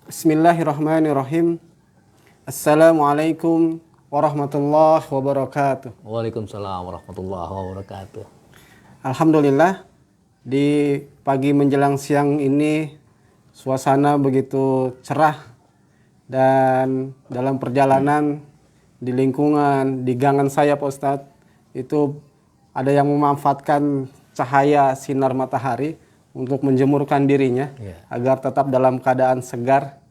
Bismillahirrahmanirrahim. Assalamualaikum warahmatullahi wabarakatuh. Waalaikumsalam warahmatullahi wabarakatuh. Alhamdulillah, di pagi menjelang siang ini suasana begitu cerah dan dalam perjalanan di lingkungan, di gangan saya Pak Ustadz, itu ada yang memanfaatkan cahaya sinar matahari untuk menjemurkan dirinya agar tetap dalam keadaan segar.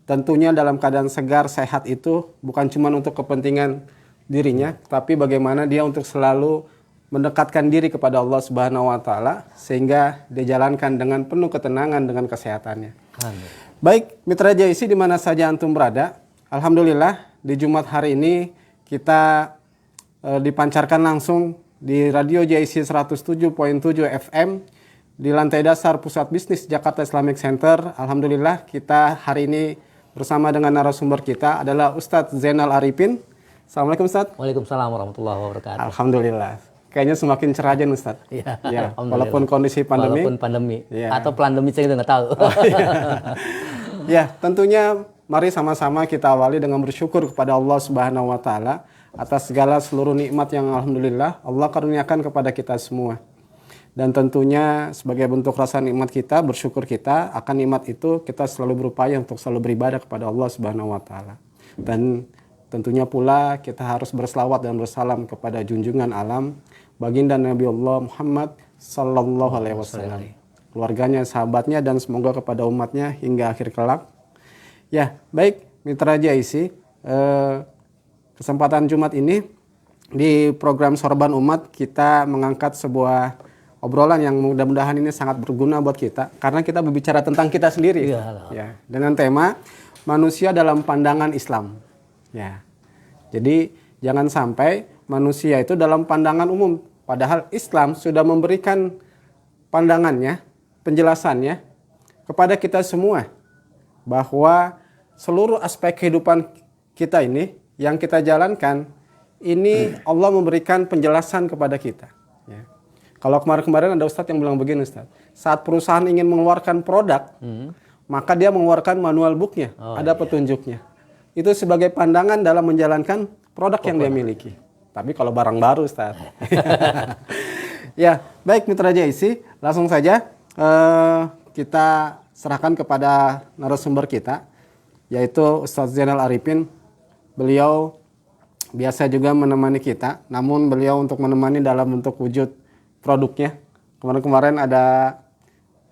Tentunya dalam keadaan segar, sehat itu bukan cuma untuk kepentingan dirinya, tapi bagaimana dia untuk selalu mendekatkan diri kepada Allah Subhanahu wa taala sehingga dia jalankan dengan penuh ketenangan dengan kesehatannya. Amin. Baik, Mitra JIC di mana saja antum berada, alhamdulillah di Jumat hari ini kita dipancarkan langsung di Radio JIC 107.7 FM di lantai dasar Pusat Bisnis Jakarta Islamic Center. Alhamdulillah kita hari ini bersama dengan narasumber kita adalah Ustadz Zainal Arifin. Assalamualaikum Ustadz. Waalaikumsalam warahmatullahi wabarakatuh. Alhamdulillah. Kayaknya semakin cerah aja Ustadz. Ya, walaupun kondisi pandemi. Walaupun pandemi. Ya. Atau pandemi saya nggak tahu. Ya, tentunya mari sama-sama kita awali dengan bersyukur kepada Allah Subhanahu wa taala atas segala seluruh nikmat yang alhamdulillah Allah karuniakan kepada kita semua. Dan tentunya sebagai bentuk rasa nikmat kita, bersyukur kita akan nikmat itu, kita selalu berupaya untuk selalu beribadah kepada Allah Subhanahu wa taala. Dan tentunya pula kita harus berselawat dan bersalam kepada junjungan alam baginda Nabi Allah Muhammad sallallahu alaihi wasallam, keluarganya, sahabatnya, dan semoga kepada umatnya hingga akhir kelak. Ya, baik Mitra JIC, kesempatan Jumat ini di program Sorban Umat kita mengangkat sebuah obrolan yang mudah-mudahan ini sangat berguna buat kita karena kita berbicara tentang kita sendiri. Ya, dengan tema manusia dalam pandangan Islam. Ya. Jadi jangan sampai manusia itu dalam pandangan umum, padahal Islam sudah memberikan pandangannya, penjelasannya kepada kita semua bahwa seluruh aspek kehidupan kita ini yang kita jalankan ini Allah memberikan penjelasan kepada kita. Ya. Kalau kemarin-kemarin ada Ustadz yang bilang begini Ustadz, saat perusahaan ingin mengeluarkan produk, maka dia mengeluarkan manual booknya, ada petunjuknya. Itu sebagai pandangan dalam menjalankan produk yang dia miliki. Tapi kalau barang baru Ustadz. Ya, baik Mitra JIC, langsung saja kita serahkan kepada narasumber kita, yaitu Ustadz Zainal Arifin. Beliau biasa juga menemani kita, namun beliau untuk menemani dalam bentuk wujud produknya. Kemarin-kemarin ada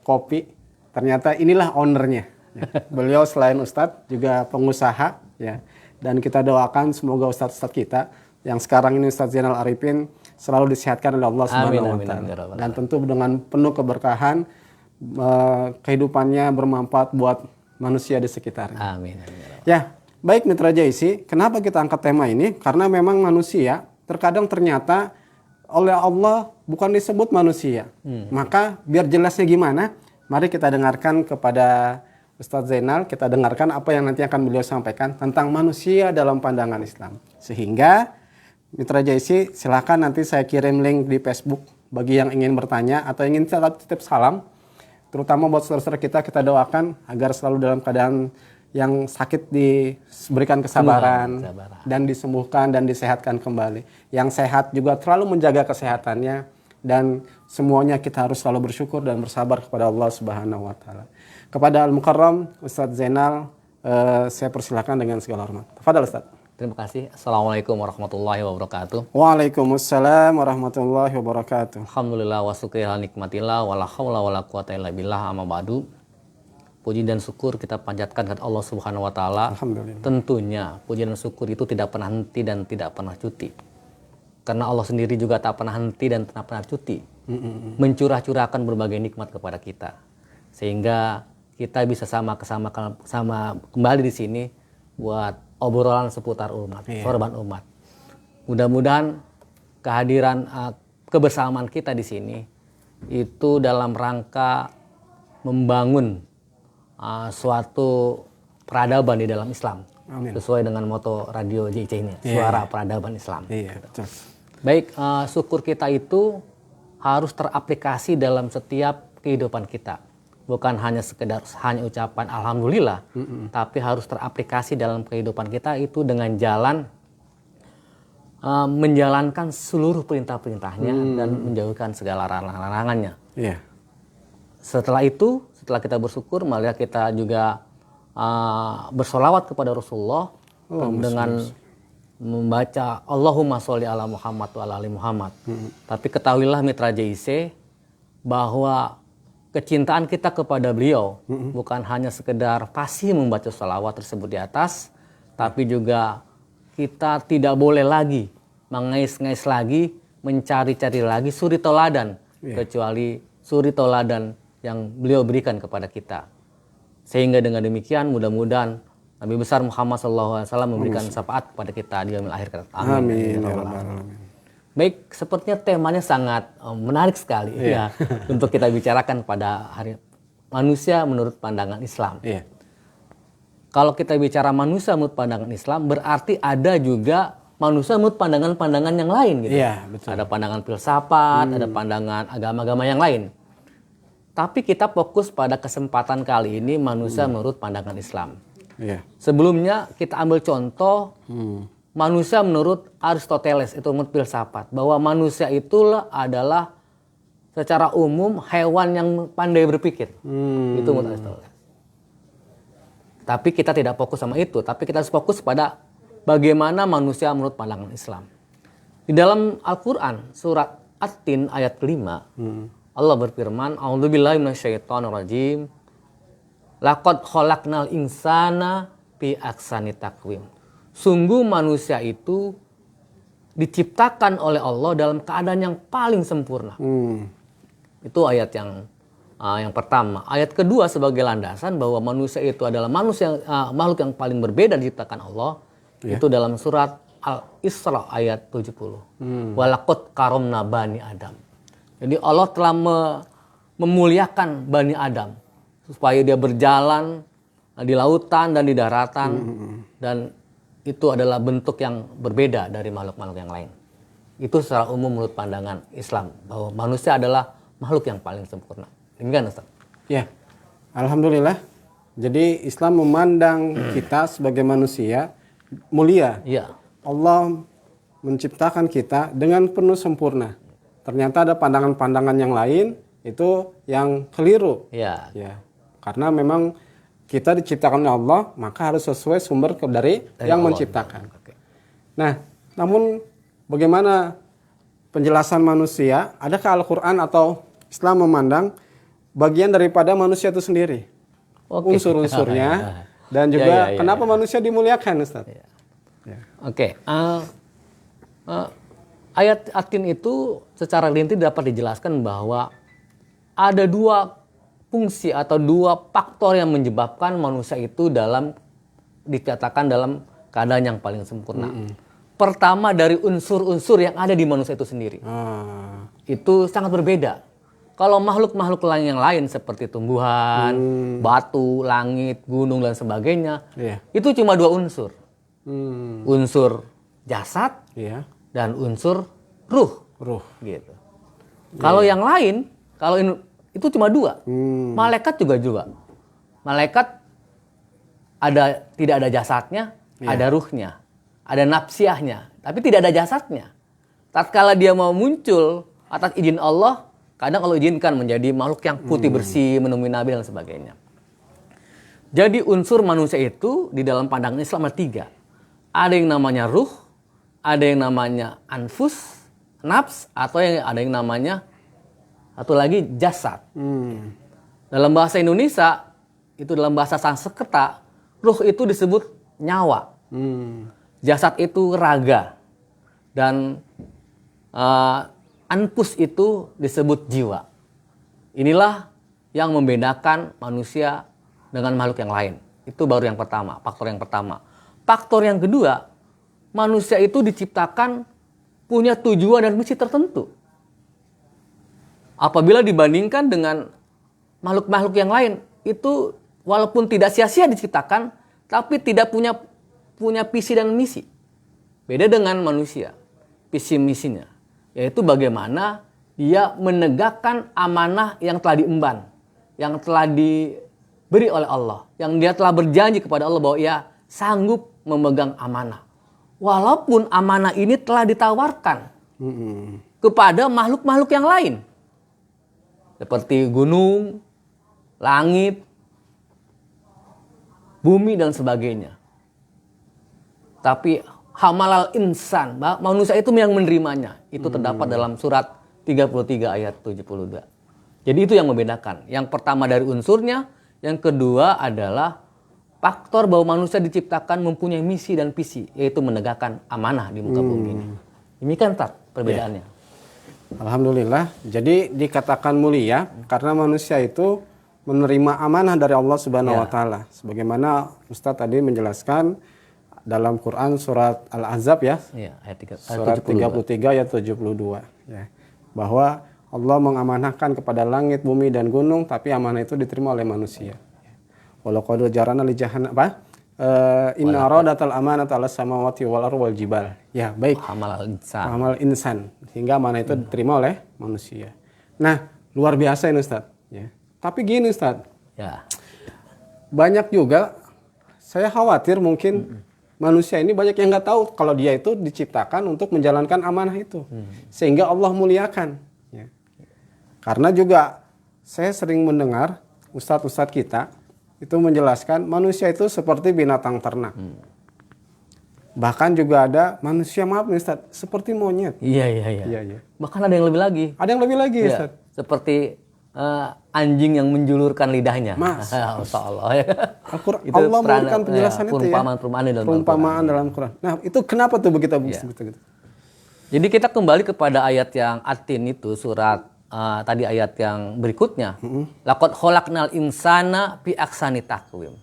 kopi, ternyata inilah ownernya. Ya. Beliau selain Ustadz juga pengusaha, ya. Dan kita doakan semoga Ustadz-Ustadz kita yang sekarang ini Ustadz Zainal Arifin selalu disehatkan oleh Allah Subhanahu wa taala. Dan tentu dengan penuh keberkahan, kehidupannya bermanfaat buat manusia di sekitarnya. Amin. Ya, baik Mitra JIC, kenapa kita angkat tema ini? Karena memang manusia terkadang ternyata oleh Allah bukan disebut manusia. Maka biar jelasnya gimana, mari kita dengarkan kepada Ustadz Zainal, kita dengarkan apa yang nanti akan beliau sampaikan tentang manusia dalam pandangan Islam. Sehingga Mitra JIC silakan nanti saya kirim link di Facebook bagi yang ingin bertanya atau ingin titip salam. Terutama buat saudara-saudara kita doakan agar selalu dalam keadaan yang sakit diberikan kesabaran dan disembuhkan dan disehatkan kembali. Yang sehat juga terlalu menjaga kesehatannya dan semuanya kita harus selalu bersyukur dan bersabar kepada Allah Subhanahu wa taala. Kepada Al-Mukarram Ustadz Zainal, saya persilakan dengan segala hormat. Tafadhal Ustadz. Terima kasih. Assalamualaikum warahmatullahi wabarakatuh. Waalaikumsalam warahmatullahi wabarakatuh. Alhamdulillah wa syukrila nikmatillah wala haula wala quwata illa billah amma ba'du. Puji dan syukur kita panjatkan kepada Allah Subhanahu wa taala. Alhamdulillah. Tentunya puji dan syukur itu tidak pernah henti dan tidak pernah cuti. Karena Allah sendiri juga tak pernah henti dan tak pernah cuti. Mencurah-curahkan berbagai nikmat kepada kita. Sehingga kita bisa sama kembali di sini buat obrolan seputar umat, sorban umat. Mudah-mudahan kehadiran kebersamaan kita di sini itu dalam rangka membangun suatu peradaban di dalam Islam. Amin. Sesuai dengan moto Radio JIC ini, Suara Peradaban Islam. Betul. Baik, syukur kita itu harus teraplikasi dalam setiap kehidupan kita. bukan hanya sekedar hanya ucapan alhamdulillah, tapi harus teraplikasi dalam kehidupan kita itu dengan jalan menjalankan seluruh perintah-perintahnya dan menjauhkan segala larangan-larangannya. Iya. Setelah itu, setelah kita bersyukur, malah kita juga bersolawat kepada Rasulullah dengan membaca Allahumma sholli ala Muhammad wa ala ali Muhammad. Tapi ketahuilah mitra JIC bahwa kecintaan kita kepada beliau bukan hanya sekedar fasih membaca sholawat tersebut di atas, tapi juga kita tidak boleh lagi mengais-ngais lagi, mencari-cari lagi suri toladan, kecuali suri toladan yang beliau berikan kepada kita. Sehingga dengan demikian mudah-mudahan Nabi besar Muhammad SAW memberikan syafaat kepada kita di yaumil akhir. Amin. Baik, sepertinya temanya sangat menarik sekali ya untuk kita bicarakan pada hari manusia menurut pandangan Islam. Iya. Kalau kita bicara manusia menurut pandangan Islam, berarti ada juga manusia menurut pandangan-pandangan yang lain gitu. Iya, betul. Ada pandangan filsafat, ada pandangan agama-agama yang lain. Tapi kita fokus pada kesempatan kali ini manusia menurut pandangan Islam. Iya. Sebelumnya kita ambil contoh manusia menurut Aristoteles, itu menurut filsafat, bahwa manusia itulah adalah secara umum hewan yang pandai berpikir. Itu menurut Aristoteles. Tapi kita tidak fokus sama itu, tapi kita harus fokus pada bagaimana manusia menurut pandangan Islam. Di dalam Al-Quran, surat At-Tin ayat 5, Allah berfirman, A'udzubillahi minasyaitonirrajim. Laqad khalaqnal insana fi ahsani taqwim. Sungguh manusia itu diciptakan oleh Allah dalam keadaan yang paling sempurna. Itu ayat yang pertama. Ayat kedua sebagai landasan bahwa manusia itu adalah makhluk yang paling berbeda diciptakan Allah. Itu dalam surat Al-Isra ayat 70. Walaqad karomna bani Adam. Jadi Allah telah memuliakan Bani Adam supaya dia berjalan di lautan dan di daratan, dan itu adalah bentuk yang berbeda dari makhluk-makhluk yang lain. Itu secara umum menurut pandangan Islam bahwa manusia adalah makhluk yang paling sempurna. Demikian Ustaz. Ya, alhamdulillah. Jadi Islam memandang kita sebagai manusia mulia. Iya. Allah menciptakan kita dengan penuh sempurna. Ternyata ada pandangan-pandangan yang lain itu yang keliru. Iya. Ya. Karena memang kita diciptakan oleh Allah, maka harus sesuai sumber dari yang Allah menciptakan. Oke. Nah, namun bagaimana penjelasan manusia? Adakah Al-Quran atau Islam memandang bagian daripada manusia itu sendiri? Unsur-unsurnya dan juga kenapa manusia dimuliakan, Ustaz? Oke. Ayat At-Tin itu secara rinci dapat dijelaskan bahwa ada dua fungsi atau dua faktor yang menyebabkan manusia itu dikatakan dalam keadaan yang paling sempurna. Pertama dari unsur-unsur yang ada di manusia itu sendiri. Itu sangat berbeda. Kalau makhluk-makhluk lain yang lain seperti tumbuhan, batu, langit, gunung dan sebagainya, itu cuma dua unsur. Unsur jasad dan unsur ruh. Gitu. Kalau yang lain, itu cuma dua. Malaikat juga. Malaikat tidak ada jasadnya, ada ruhnya, ada nafsiahnya, tapi tidak ada jasadnya. Tatkala dia mau muncul atas izin Allah, kadang Allah izinkan menjadi makhluk yang putih bersih, menemui nabi dan sebagainya. Jadi unsur manusia itu di dalam pandangan Islam ada tiga. Ada yang namanya ruh, ada yang namanya anfus, nafs, atau ada yang namanya satu lagi jasad. Dalam bahasa Indonesia, itu dalam bahasa Sanskerta, ruh itu disebut nyawa. Jasad itu raga. Dan anfus itu disebut jiwa. Inilah yang membedakan manusia dengan makhluk yang lain. Itu baru yang pertama, faktor yang pertama. Faktor yang kedua, manusia itu diciptakan punya tujuan dan misi tertentu. Apabila dibandingkan dengan makhluk-makhluk yang lain, itu walaupun tidak sia-sia diciptakan, tapi tidak punya visi dan misi. Beda dengan manusia, visi misinya, yaitu bagaimana dia menegakkan amanah yang telah diemban. yang telah diberi oleh Allah, yang dia telah berjanji kepada Allah bahwa ia sanggup memegang amanah. Walaupun amanah ini telah ditawarkan kepada makhluk-makhluk yang lain. Seperti gunung, langit, bumi dan sebagainya. Tapi hamalal insan, manusia itu yang menerimanya. Itu terdapat dalam surat 33 ayat 72. Jadi itu yang membedakan. Yang pertama dari unsurnya, yang kedua adalah faktor bahwa manusia diciptakan mempunyai misi dan visi, yaitu menegakkan amanah di muka bumi ini. Demikian perbedaannya. Alhamdulillah. Jadi dikatakan mulia karena manusia itu menerima amanah dari Allah Subhanahu wa taala. Sebagaimana Ustadz tadi menjelaskan dalam Quran surat Al-Ahzab ya. Surat 33 ayat 72 ya. Bahwa Allah mengamanahkan kepada langit, bumi dan gunung, tapi amanah itu diterima oleh manusia. Walau qad jarana li jahannam inna radatal amanata 'alas samawati wal ardi wal jibal. Ya, baik. Hamal insan. Sehingga amanah itu diterima oleh manusia. Nah, luar biasa ini Ustaz, ya. Tapi gini Ustaz. Ya. Banyak juga saya khawatir mungkin manusia ini banyak yang nggak tahu kalau dia itu diciptakan untuk menjalankan amanah itu. Sehingga Allah muliakan. Ya. Karena juga saya sering mendengar ustadz-ustadz kita itu menjelaskan manusia itu seperti binatang ternak. Bahkan juga ada manusia, maaf nih Ustaz, seperti monyet. Iya. Bahkan ada yang lebih lagi. Ada yang lebih lagi Ustaz. Seperti anjing yang menjulurkan lidahnya. Mas. Masya Allah. Allah memberikan penjelasan itu ya. Perumpamaan dalam Quran. Nah itu kenapa tuh begitu? Jadi kita kembali kepada ayat yang At-Tin itu, surat tadi ayat yang berikutnya. Laqad khalaqnal insana fi ahsani taqwim.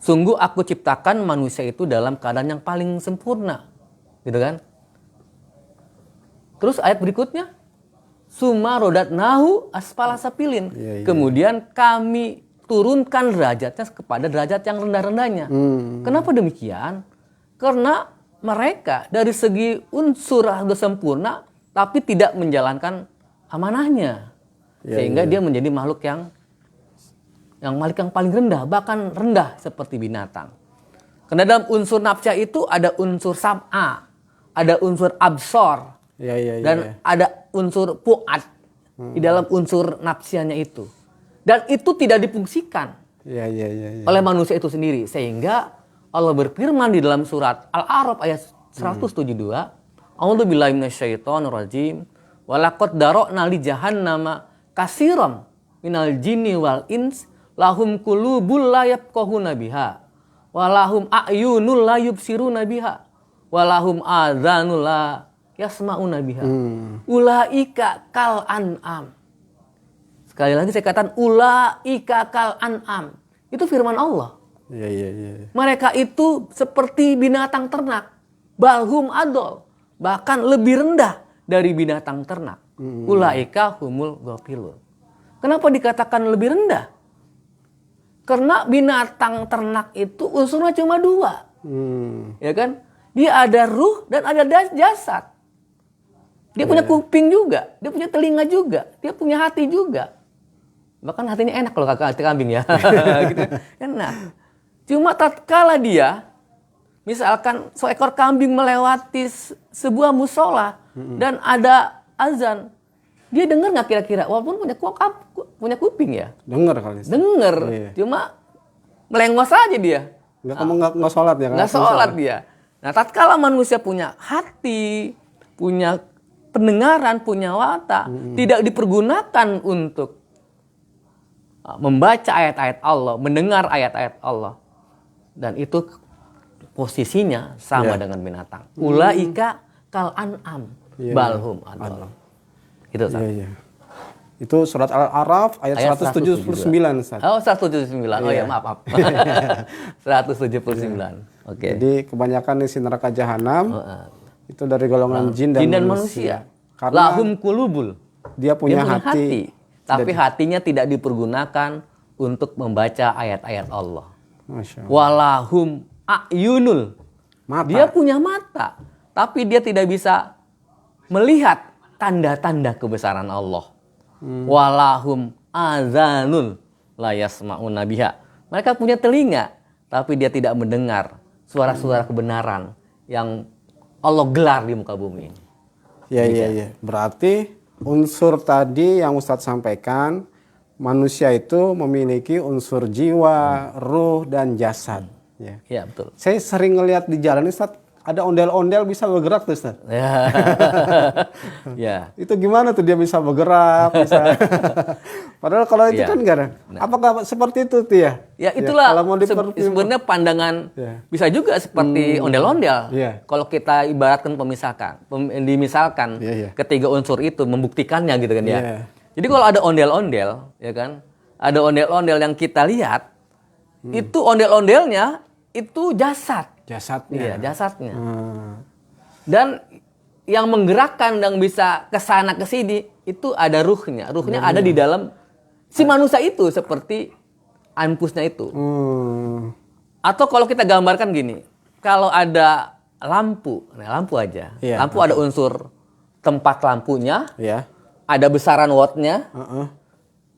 Sungguh aku ciptakan manusia itu dalam keadaan yang paling sempurna. Gitu kan? Terus ayat berikutnya, summa rodatnahu asfala sapilin. Kemudian kami turunkan derajatnya kepada derajat yang rendah-rendahnya. Kenapa demikian? Karena mereka dari segi unsur sudah sempurna tapi tidak menjalankan amanahnya. Sehingga dia menjadi makhluk yang paling rendah, bahkan rendah seperti binatang. Karena dalam unsur nafsa itu ada unsur sam'a, ada unsur absor, dan ada unsur fu'ad di dalam unsur nafsianya itu. Dan itu tidak difungsikan oleh manusia itu sendiri. Sehingga Allah berfirman di dalam surat Al-A'raf ayat 172, A'udzubillahi minasyaitonirrajim, walaqad dara'na li jahannama katsiran minal jinni wal ins lahum qulubul la yafqahuna biha walahum a'yunul la yubsiruna biha walahum adzanul la yasma'una biha ulaika kal an'am. Sekali lagi saya katakan ulaika kal an'am. Itu firman Allah. Mereka itu seperti binatang ternak, balhum adol, bahkan lebih rendah dari binatang ternak. Ulaika humul ghafilun. Kenapa dikatakan lebih rendah? Karena binatang ternak itu unsurnya cuma dua. Ya kan? Dia ada ruh dan ada jasad. Dia punya kuping juga, dia punya telinga juga, dia punya hati juga. Bahkan hatinya enak kalau hati kambing ya. Gitu. Enak. Cuma tatkala dia misalkan seekor kambing melewati sebuah musola dan ada azan, dia dengar nggak kira-kira? Walaupun punya kuping ya. Dengar kali. Dengar. Cuma melengos aja dia. Nggak sholat ya? Nggak sholat dia. Nah, tatkala manusia punya hati, punya pendengaran, punya watak, tidak dipergunakan untuk membaca ayat-ayat Allah, mendengar ayat-ayat Allah, dan itu posisinya sama dengan binatang. Ulaika kal an'am balhum adol. Itu Itu surat Al-A'raf ayat 179. Oh, 179. Oh ya, maaf. 179. Oke. Jadi kebanyakan isi neraka jahanam itu dari golongan jin dan manusia. Karena lahum qulubul. Dia punya hati. Tapi hatinya tidak dipergunakan untuk membaca ayat-ayat Allah. Masya Allah. Walahum a'yunul. Mata. Dia punya mata, tapi dia tidak bisa melihat tanda-tanda kebesaran Allah. Walahum azanul. la yasma'una biha. Mereka punya telinga, tapi dia tidak mendengar suara-suara kebenaran yang Allah gelar di muka bumi ini. Iya. Berarti unsur tadi yang Ustadz sampaikan, manusia itu memiliki unsur jiwa, ruh, dan jasad. Ya. Iya, betul. Saya sering ngelihat di jalan Ustadz, ada ondel-ondel bisa bergerak tuh Ustadz. Ya. Ya. Itu gimana tuh dia bisa bergerak, bisa. Padahal kalau itu Ya. kan enggak ada. Apakah seperti itu tuh ya? Ya itulah kalau mau sebenarnya pandangan Ya. bisa juga seperti ondel-ondel. Ya. Kalau kita ibaratkan dimisalkan Ya. ketiga unsur itu membuktikannya gitu kan ya. Ya. Jadi kalau ada ondel-ondel ya kan, ada ondel-ondel yang kita lihat itu ondel-ondelnya itu jasad. Jasadnya. Iya, jasadnya. Hmm. Dan yang menggerakkan dan bisa ke sana ke sini itu ada ruhnya. Ruhnya ada di dalam si manusia itu seperti anpusnya itu. Hmm. Atau kalau kita gambarkan gini, kalau ada lampu, nah lampu aja. Iya, Lampu ada unsur tempat lampunya, Ya. ada besaran wattnya,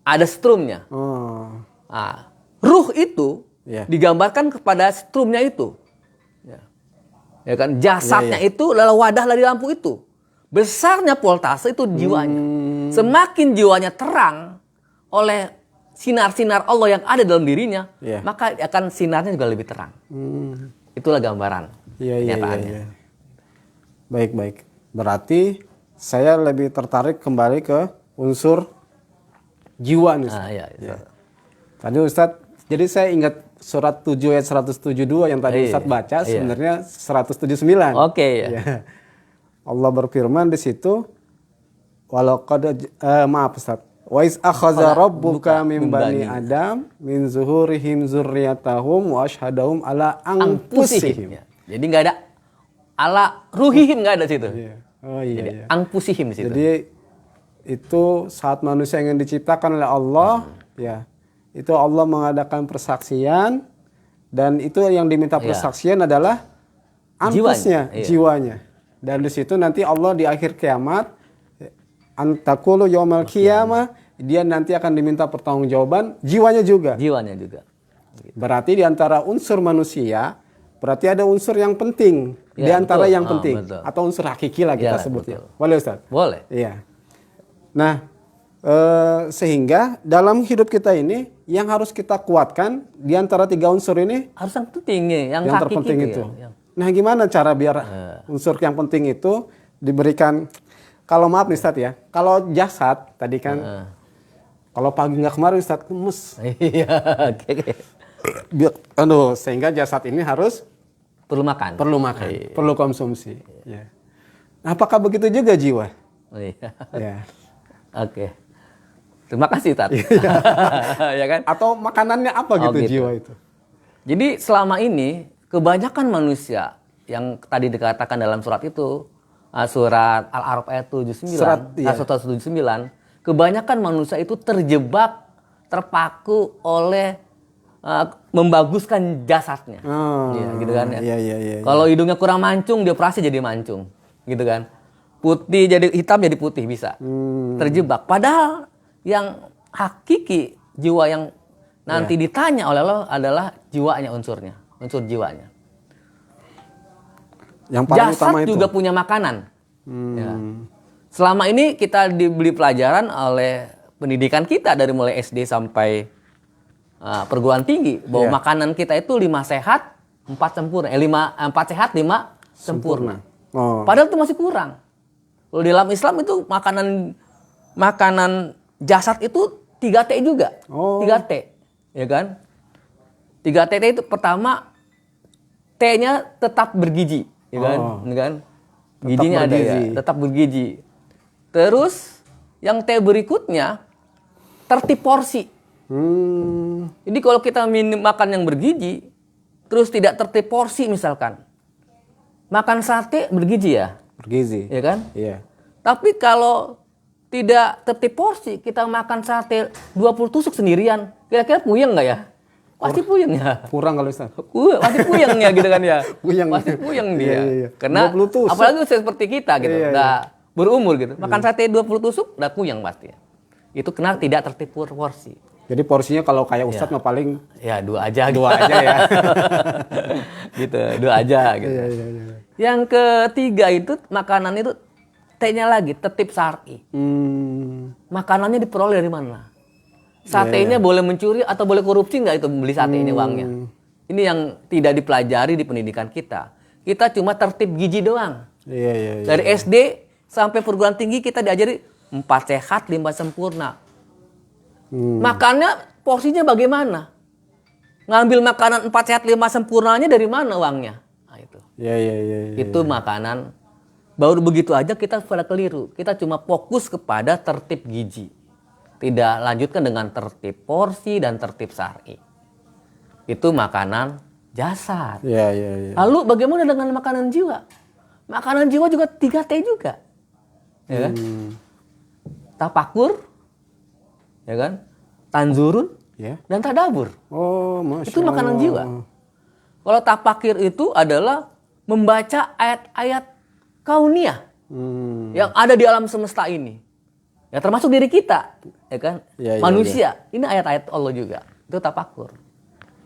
ada strumnya. Oh. Nah, ruh itu Iya. digambarkan kepada strumnya itu. Ya kan, jasadnya itu adalah wadah dari lampu itu. Besarnya voltase itu jiwanya. Semakin jiwanya terang oleh sinar-sinar Allah yang ada dalam dirinya, Iya. maka akan sinarnya juga lebih terang. Itulah gambaran Iya. kenyataannya. Baik. Berarti saya lebih tertarik kembali ke unsur jiwa nih. Ustaz. Iya. Ya. Tadi Ustadz, jadi saya ingat surat 7 ayat 172 yang tadi Ustadz baca, sebenarnya 179. Oke, ya. Ya. Allah berfirman di situ, maaf Ustadz. Wa iz akhadha rabbuka min bani Adam min zuhurihim dzurriyyatahum wa asyhadahum ala anfusihim. Ya. Jadi nggak ada ala ruhihim, nggak ada situ. Iya. Oh iya. Jadi angpusihim di situ. Jadi itu saat manusia yang diciptakan oleh Allah, ya itu Allah mengadakan persaksian dan itu yang diminta persaksian adalah anfusnya, jiwanya. Dan di situ nanti Allah di akhir kiamat, antakulu yaumal qiyamah, dia nanti akan diminta pertanggungjawaban jiwanya juga. Jiwanya juga. Berarti di antara unsur manusia, berarti ada unsur yang penting di antara betul. yang penting Betul. atau unsur hakiki lah kita Ya, sebutnya. betul. Boleh Ustaz? Boleh. Iya. Nah, sehingga dalam hidup kita ini yang harus kita kuatkan di antara tiga unsur ini Harus yang penting nih, yang yang hakiki terpenting itu. ya. Nah, gimana cara biar unsur yang penting itu diberikan? Kalau maaf nih Ustaz ya, kalau jasad tadi kan, kalau pagi nggak kemarin Ustaz lemes. Iya, oke. Sehingga jasad ini harus Perlu makan. perlu konsumsi. Ya. Nah, apakah begitu juga jiwa? Oh, iya. Ya. Oke. Terima kasih, Tat. Ya kan? Atau makanannya apa gitu, gitu. jiwa itu? Jadi selama ini kebanyakan manusia yang tadi dikatakan dalam surat itu, surat Al-A'raf ayat 79, kebanyakan manusia itu terjebak, terpaku oleh membaguskan jasadnya. Ya, gitu kan ya. Iya. Kalau hidungnya kurang mancung, dia operasi jadi mancung, gitu kan. Putih jadi hitam jadi putih bisa. Terjebak. Padahal yang hakiki jiwa yang nanti ditanya oleh Allah adalah jiwanya, unsur jiwanya. Yang paling Jasad utama itu juga punya makanan. Ya. Selama ini kita diberi pelajaran oleh pendidikan kita dari mulai SD sampai perguruan tinggi bahwa makanan kita itu 5 sehat, 4 sempurna. 4 sehat, 5 sempurna. Oh. Padahal itu masih kurang. Kalau di dalam Islam itu makanan jasad itu 3T juga. Oh. 3T. Ya kan? 3T itu pertama T-nya tetap bergizi, ya kan? Ya kan? Gizinya ada ya, tetap bergizi. Terus yang T berikutnya tertib porsi. Jadi kalau kita makan yang bergizi, terus tidak tertib porsi misalkan, makan sate bergizi ya? Bergizi. Ya kan? Iya. Tapi kalau tidak tertib porsi, kita makan sate 20 tusuk sendirian, kira-kira puyeng nggak ya? Pasti puyeng ya. Kurang kalau Ustaz. Pasti puyeng ya gitu kan ya. Puyeng. Pasti puyeng dia. Iya. Karena 20 tusuk. apalagi seperti kita gitu, Iya. udah berumur gitu. Makan sate 20 tusuk udah puyeng pasti. Itu karena tidak tertib porsi. Jadi porsinya kalau kayak Ustadz mah paling Ya 2 aja. dua aja ya. Gitu, 2 aja gitu. Iya. Yang ketiga itu makanan itu T-nya lagi tertib syar'i. Makanannya diperoleh dari mana? Satenya boleh mencuri atau boleh korupsi nggak itu beli sate ini uangnya? Ini yang tidak dipelajari di pendidikan kita. Kita cuma tertib gizi doang. Iya. Dari SD sampai perguruan tinggi kita diajari 4 sehat, 5 sempurna. Makannya porsinya bagaimana? Ngambil makanan 4 sehat 5 sempurnanya dari mana uangnya? Nah, itu. Iya. Itu makanan. Baru begitu aja kita pada keliru. Kita cuma fokus kepada tertib gizi. Tidak lanjutkan dengan tertib porsi dan tertib syar'i. Itu makanan jasad. Iya. Lalu bagaimana dengan makanan jiwa? Makanan jiwa juga 3T juga. Ya kan? Tapakur, ya kan? Tanzurun, Ya. dan tadabur. Oh, Masya Itu makanan Allah. jiwa. Kalau tapakir itu adalah membaca ayat-ayat kauniyah yang ada di alam semesta ini. Ya termasuk diri kita, ya kan? Ya, Manusia. Ini ayat-ayat Allah juga. Itu tapakur.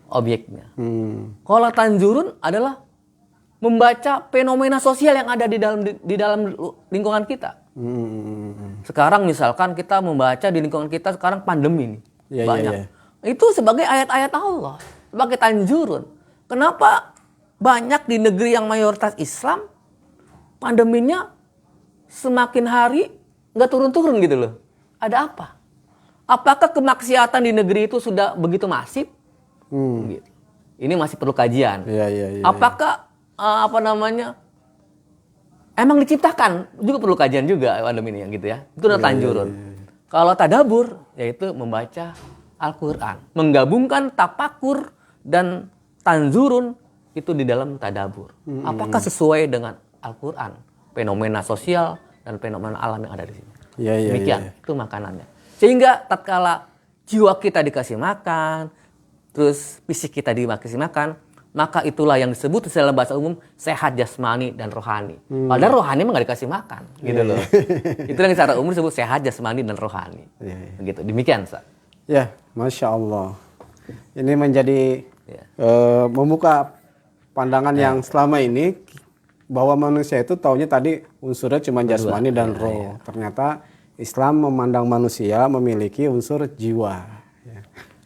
Objeknya. Hmm. Kalau tanzurun adalah membaca fenomena sosial yang ada di dalam lingkungan kita. Sekarang misalkan kita membaca di lingkungan kita sekarang pandemi nih. Iya, Banyak. iya. Itu sebagai ayat-ayat Allah. Sebagai tanjurun. Kenapa banyak di negeri yang mayoritas Islam pandeminya semakin hari nggak turun-turun gitu loh. Ada apa? Apakah kemaksiatan di negeri itu sudah begitu masif? Gitu. Ini masih perlu kajian. Iya. Apakah emang diciptakan juga perlu kajian juga pandemi ini gitu ya. Itu adalah tanjurun. Kalau tadabur yaitu membaca Al-Qur'an, menggabungkan tapakur dan tanzurun itu di dalam tadabur. Apakah sesuai dengan Al-Qur'an? Fenomena sosial dan fenomena alam yang ada di sini. Iya. Demikian itu makanannya. Sehingga tatkala jiwa kita dikasih makan, terus fisik kita dikasih makan, maka itulah yang disebut dalam bahasa umum sehat jasmani dan rohani. Padahal rohani mah nggak dikasih makan, gitu loh. Itu yang secara umum disebut sehat jasmani dan rohani. Begitu. Demikian, Ustaz. Ya, Masya Allah. Ini menjadi membuka pandangan yang selama ini bahwa manusia itu taunya tadi unsurnya cuma jasmani dan roh. Ternyata Islam memandang manusia memiliki unsur jiwa. Ya.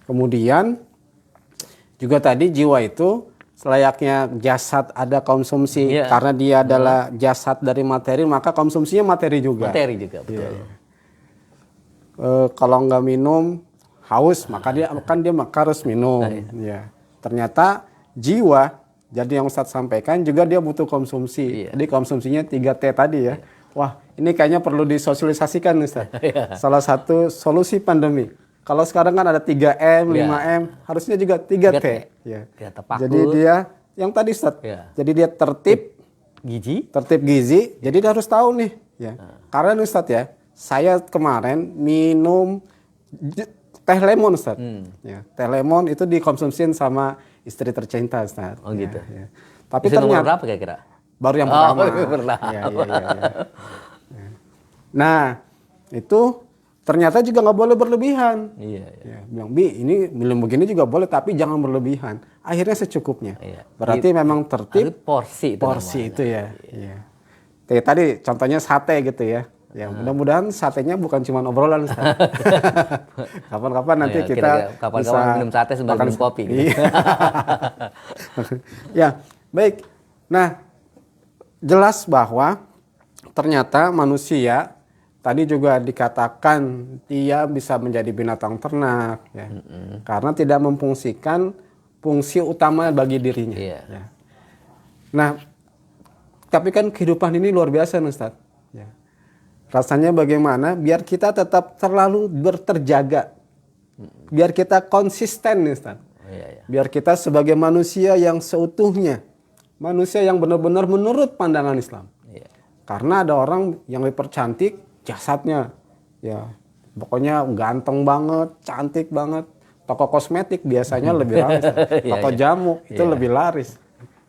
Kemudian juga tadi jiwa itu selayaknya jasad ada konsumsi karena dia adalah jasad dari materi, maka konsumsinya materi juga. Materi juga, betul. Kalau nggak minum haus, maka dia harus minum. Ya. Ternyata jiwa, jadi yang Ustadz sampaikan juga dia butuh konsumsi. Jadi konsumsinya 3T tadi ya. Wah, ini kayaknya perlu disosialisasikan Ustadz. Salah satu solusi pandemi. Kalau sekarang kan ada 3M, 5M, harusnya juga 3T. Ya. Jadi dia, yang tadi Ustadz, jadi dia tertib gizi, jadi dia harus tahu nih. Ya. Karena Ustadz ya, saya kemarin minum teh lemon Ustadz. Ya, teh lemon itu dikonsumsiin sama istri tercinta Ustadz. Oh gitu. Ya. Tapi itu ternyata nomor berapa kira-kira? Baru yang pertama. Ya. Nah, itu ternyata juga nggak boleh berlebihan. Ya, bilang, Bi, ini minum begini juga boleh, tapi jangan berlebihan. Akhirnya secukupnya. Berarti memang tertib. Porsi itu ya. Tadi contohnya sate gitu ya. Ya, mudah-mudahan satenya bukan cuma obrolan Ustaz. Kapan-kapan nanti kita kapan-kapan minum sate sambil minum kopi. Gitu. Ya, baik. Nah, jelas bahwa ternyata manusia tadi juga dikatakan dia bisa menjadi binatang ternak, ya, karena tidak memfungsikan fungsi utama bagi dirinya. Ya. Nah, tapi kan kehidupan ini luar biasa, Ustaz. Ya. Rasanya bagaimana biar kita tetap terlalu terjaga, biar kita konsisten, Ustaz. Biar kita sebagai manusia yang seutuhnya, manusia yang benar-benar menurut pandangan Islam. Karena ada orang yang dipercantik jasadnya, ya pokoknya ganteng banget, cantik banget. Toko kosmetik biasanya lebih laris, toko jamu itu lebih laris.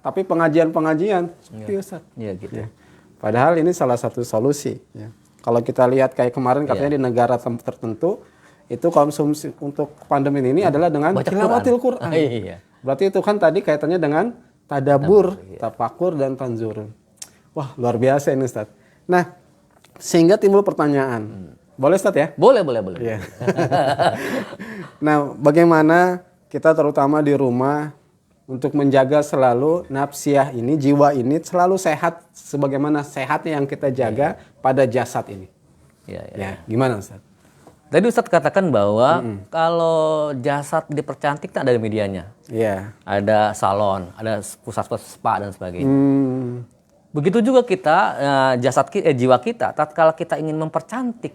Tapi pengajian-pengajian seperti Ustaz. Gitu. Ya. Padahal ini salah satu solusi. Ya. Kalau kita lihat kayak kemarin katanya di negara tertentu itu konsumsi untuk pandemi ini adalah dengan Baca tilawatil Quran. Iya. Berarti itu kan tadi kaitannya dengan tadabbur, tafakur dan tanzurun. Wah, luar biasa ini Ustaz. Nah, sehingga timbul pertanyaan. Boleh Ustaz ya? Boleh. Iya. Nah, bagaimana kita terutama di rumah untuk menjaga selalu nafsiyah ini, jiwa ini selalu sehat sebagaimana sehatnya yang kita jaga pada jasad ini. Ya, gimana Ustaz? Tadi Ustadz katakan bahwa kalau jasad dipercantik tak ada medianya. Iya. Ada salon, ada pusat-pusat spa dan sebagainya. Begitu juga kita jiwa kita, tatkala kita ingin mempercantik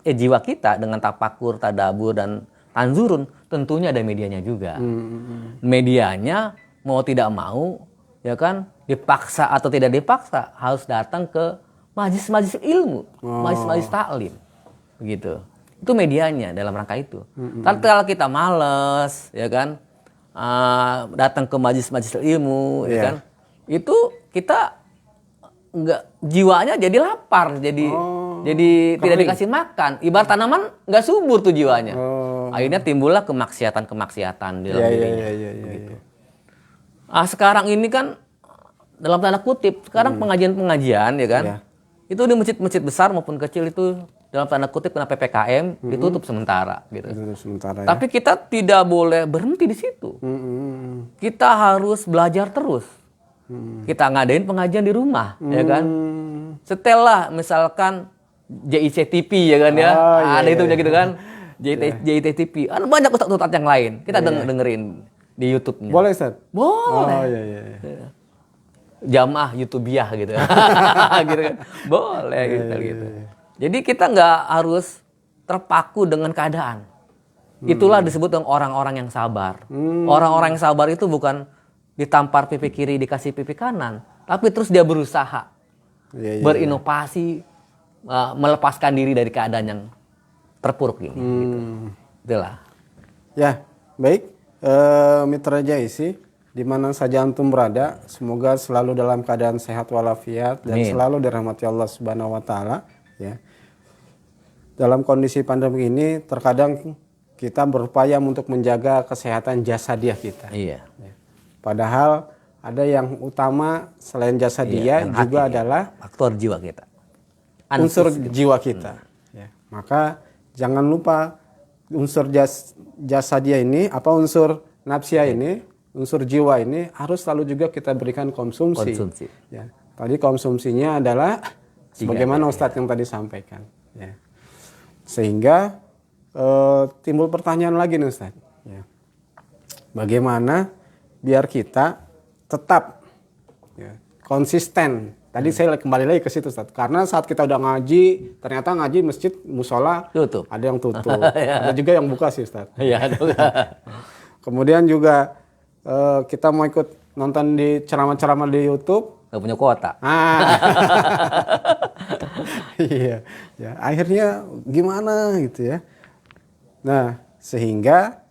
jiwa kita dengan tapakur, tadabur dan tanzurun, tentunya ada medianya juga. Medianya mau tidak mau, ya kan, dipaksa atau tidak dipaksa harus datang ke majlis-majlis ilmu, majlis-majlis taklim, begitu. Itu medianya dalam rangka itu. Tatkala kita malas, ya kan, datang ke majlis-majlis ilmu, ya kan, itu kita nggak, jiwanya jadi lapar, jadi tidak dikasih makan. Ibarat tanaman nggak subur tuh jiwanya. Akhirnya timbullah kemaksiatan di dalam dirinya. Begitu. Sekarang ini kan dalam tanda kutip, sekarang pengajian-pengajian, ya kan, itu di masjid-masjid besar maupun kecil itu dalam tanda kutip kena PPKM ditutup sementara gitu. Tapi kita tidak boleh berhenti di situ. Kita harus belajar terus. Kita ngadain pengajian di rumah, ya kan. Setelah misalkan JIC TV, ya kan ya. Ada itu gitu kan. JIC TV. Ada banyak ustadz-ustadz yang lain. Kita dengerin di YouTube-nya. Boleh Ustaz? Boleh. Jamaah YouTubiah gitu. Gitu kan. Boleh gitu. Jadi kita nggak harus terpaku dengan keadaan. Itulah disebut dengan orang-orang yang sabar. Orang-orang yang sabar itu bukan ditampar pipi kiri dikasih pipi kanan, tapi terus dia berusaha berinovasi, melepaskan diri dari keadaan yang terpuruk ini. Gitu. Itulah. Ya, baik. Mitra JIC, di mana saja antum berada, semoga selalu dalam keadaan sehat walafiat dan selalu dirahmati Allah Subhanahu wa taala, ya. Dalam kondisi pandemi ini terkadang kita berupaya untuk menjaga kesehatan jasadiah kita. Iya. Ya. Padahal ada yang utama selain jasadiah juga adalah faktor jiwa kita. Unsur jiwa kita. Ya. Maka jangan lupa unsur jasadiah ini, unsur nafsiyah ini, unsur jiwa ini harus selalu juga kita berikan konsumsi. Ya. Tadi konsumsinya adalah sebagaimana Ustadz yang tadi sampaikan. Ya. Sehingga timbul pertanyaan lagi nih Ustadz. Ya. Bagaimana biar kita tetap konsisten. Tadi saya kembali lagi ke situ Ustadz. Karena saat kita udah ngaji, ternyata ngaji masjid, musola tutup. Ada yang tutup. Ada juga yang buka sih Ustadz. Iya, Kemudian juga kita mau ikut nonton di ceramah-ceramah di YouTube. Gak punya kuota. Iya. Ya, akhirnya gimana gitu ya. Nah, sehingga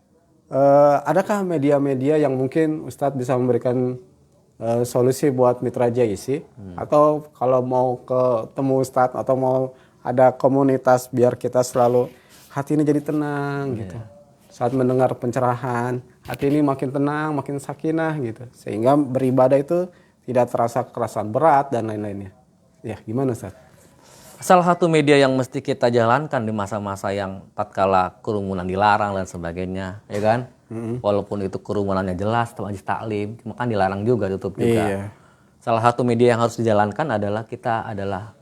adakah media-media yang mungkin Ustadz bisa memberikan solusi buat Mitra JIC? Atau kalau mau ketemu Ustadz atau mau ada komunitas biar kita selalu hati ini jadi tenang gitu. Saat mendengar pencerahan, hati ini makin tenang, makin sakinah gitu. Sehingga beribadah itu tidak terasa kekerasan berat dan lain-lainnya. Ya, gimana Ustadz? Salah satu media yang mesti kita jalankan di masa-masa yang tatkala kerumunan dilarang dan sebagainya, ya kan? Walaupun itu kerumunannya jelas, majlis taklim, cuma kan dilarang juga, tutup juga. Iya. Salah satu media yang harus dijalankan adalah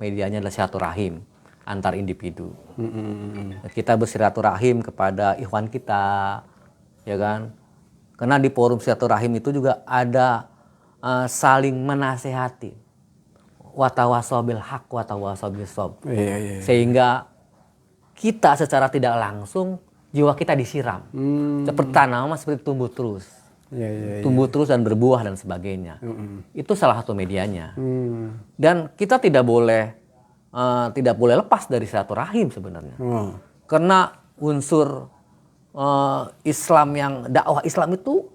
medianya adalah silaturahim antar individu. Kita bersilaturahim kepada ikhwan kita, ya kan? Karena di forum silaturahim itu juga ada saling menasehati. Watawasobil haq, watawasobil sob. Sehingga kita secara tidak langsung jiwa kita disiram. Seperti tanaman seperti tumbuh terus. Tumbuh terus dan berbuah dan sebagainya. Itu salah satu medianya. Dan kita tidak boleh lepas dari silaturahim sebenarnya. Karena unsur Islam yang dakwah Islam itu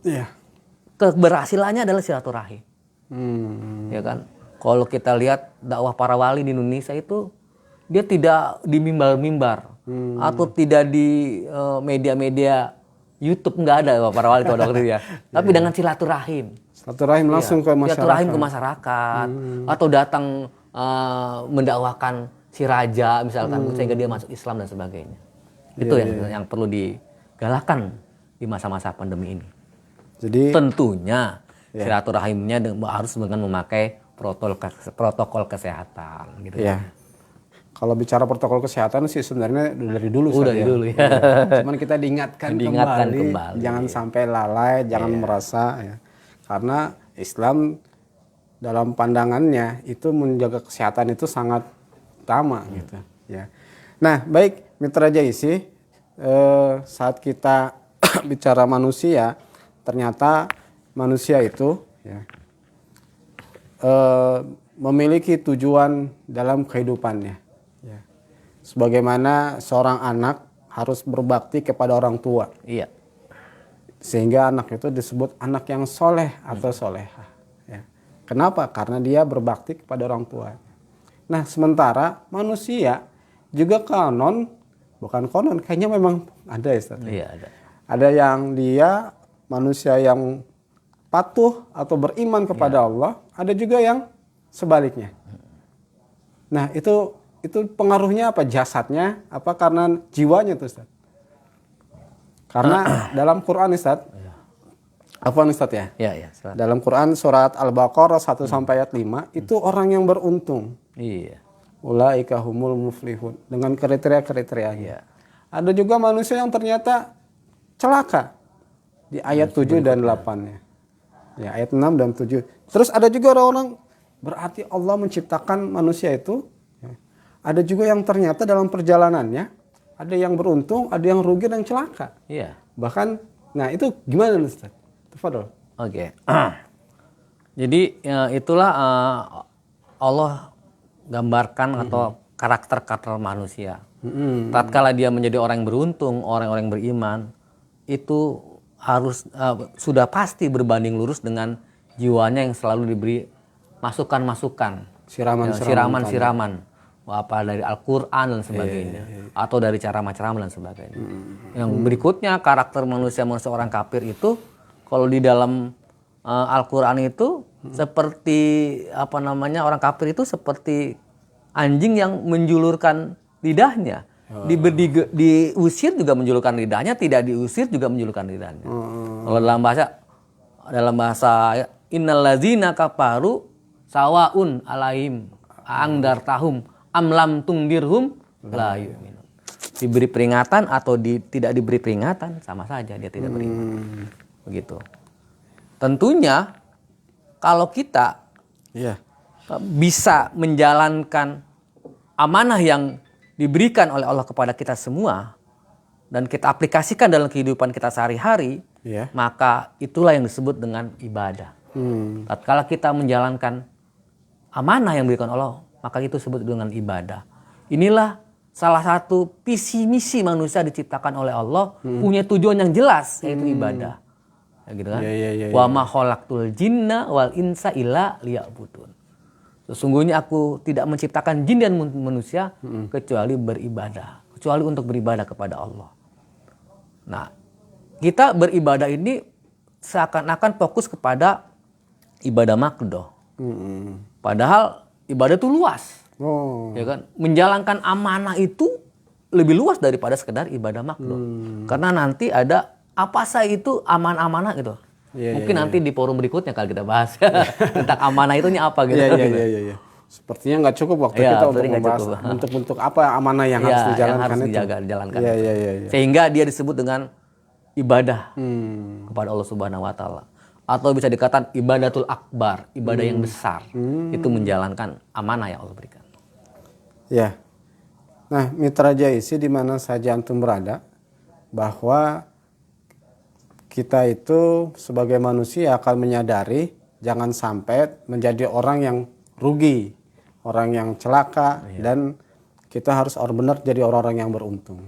keberhasilannya adalah silaturahim. Ya kan? Kalau kita lihat dakwah para wali di Indonesia itu dia tidak di mimbar-mimbar atau tidak di media-media YouTube, nggak ada para wali pada waktu itu ya. Tapi dengan silaturahim. Silaturahim langsung ke masyarakat. Silaturahim ke masyarakat atau datang mendakwakan si raja misalkan sehingga dia masuk Islam dan sebagainya. Itu yang perlu digalakkan di masa-masa pandemi ini. Jadi tentunya silaturahimnya harus dengan memakai protokol kesehatan gitu. Ya. Kalau bicara protokol kesehatan sih sebenarnya dari dulu Udah saja. dulu ya. Cuman kita diingatkan kembali, jangan sampai lalai, jangan merasa ya. Karena Islam dalam pandangannya itu menjaga kesehatan itu sangat utama gitu ya. Nah, baik Mitra Jaisi, saat kita bicara manusia, ternyata manusia itu ya, memiliki tujuan dalam kehidupannya. Ya. Sebagaimana seorang anak harus berbakti kepada orang tua. Iya. Sehingga anak itu disebut anak yang soleh atau soleha. Ya. Kenapa? Karena dia berbakti kepada orang tua. Nah, sementara manusia juga bukan konon, kayaknya memang ada ya Ustaz. Iya, ada. Ada yang dia manusia yang patuh atau beriman kepada Allah, ada juga yang sebaliknya. Nah, itu pengaruhnya apa? Jasadnya apa karena jiwanya tuh Ustaz? Karena dalam Quran Ustaz, apa Ustaz ya? Iya. Dalam Quran surat Al-Baqarah 1 sampai ayat 5 itu orang yang beruntung. Iya. Ulaika humul muflihun, dengan kriteria-kriterianya. Ada juga manusia yang ternyata celaka di ayat 7 dan 8-nya. Ya, ayat 6 dan 7. Terus ada juga orang-orang, berarti Allah menciptakan manusia itu. Ya. Ada juga yang ternyata dalam perjalanannya ada yang beruntung, ada yang rugi dan celaka. Iya. Bahkan, nah itu gimana Ustaz? Tafadhol. Oke. Jadi itulah Allah gambarkan atau karakter manusia. Tatkala dia menjadi orang yang beruntung, orang-orang yang beriman, itu harus sudah pasti berbanding lurus dengan jiwanya yang selalu diberi masukan-masukan, siraman-siraman, apa dari Al-Quran dan sebagainya, atau dari cara macam dan sebagainya. Yang berikutnya karakter manusia orang kafir itu, kalau di dalam Al-Quran itu seperti orang kafir itu seperti anjing yang menjulurkan lidahnya. Diusir juga menjulurkan lidahnya, tidak diusir juga menjulurkan lidahnya. Kalau dalam bahasa innal ladzina kafaru sawaun alaihim angdartahum am lam tungdirhum la yu'minun. Diberi peringatan atau tidak diberi peringatan sama saja dia tidak beriman. Begitu. Tentunya kalau kita bisa menjalankan amanah yang diberikan oleh Allah kepada kita semua dan kita aplikasikan dalam kehidupan kita sehari-hari, maka itulah yang disebut dengan ibadah. Tatkala kita menjalankan amanah yang diberikan Allah, maka itu disebut dengan ibadah. Inilah salah satu visi misi manusia diciptakan oleh Allah, punya tujuan yang jelas, yaitu ibadah. Ya, gitu kan? Wa ma khalaqtul jinna wal insa illa liya'budun. Sesungguhnya aku tidak menciptakan jin dan manusia kecuali beribadah. Kecuali untuk beribadah kepada Allah. Nah, kita beribadah ini seakan-akan fokus kepada ibadah makdoh. Padahal ibadah itu luas. Ya kan? Menjalankan amanah itu lebih luas daripada sekedar ibadah makdoh. Karena nanti ada apa saja itu amanah gitu. Mungkin nanti di forum berikutnya kalau kita bahas tentang amanah itunya apa gitu. Iya. Sepertinya nggak cukup waktu kita untuk membahas bentuk-bentuk apa amanah yang harus dijalankan dijalankan. Sehingga dia disebut dengan ibadah kepada Allah Subhanahu wa taala. Atau bisa dikatakan ibadatul akbar, ibadah yang besar. Itu menjalankan amanah yang Allah berikan. Ya. Nah, Mitra Jaisi di mana saja antum berada, bahwa kita itu sebagai manusia akan menyadari jangan sampai menjadi orang yang rugi, orang yang celaka, dan kita harus benar jadi orang-orang yang beruntung.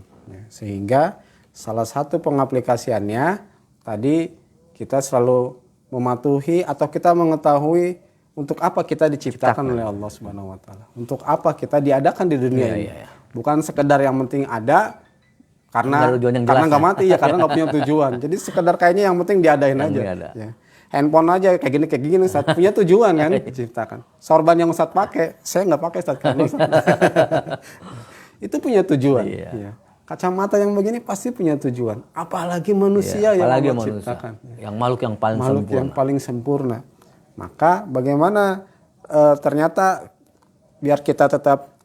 Sehingga salah satu pengaplikasiannya tadi kita selalu mematuhi atau kita mengetahui untuk apa kita diciptakan oleh Allah Subhanahu wa taala? Untuk apa kita diadakan di dunia ini? Bukan sekedar yang penting ada karena nggak mati ya, karena nggak punya tujuan. Jadi sekedar kayaknya yang penting diadain aja. Ya. Handphone aja kayak gini Ustaz, punya tujuan kan diciptakan. Sorban yang Ustaz pakai, saya nggak pakai Ustaz karena Ustaz. Itu punya tujuan. Ya. Kacamata yang begini pasti punya tujuan. Apalagi manusia yang Allah ciptakan. Yang makhluk yang paling makhluk sempurna. yang paling sempurna. Maka bagaimana ternyata biar kita tetap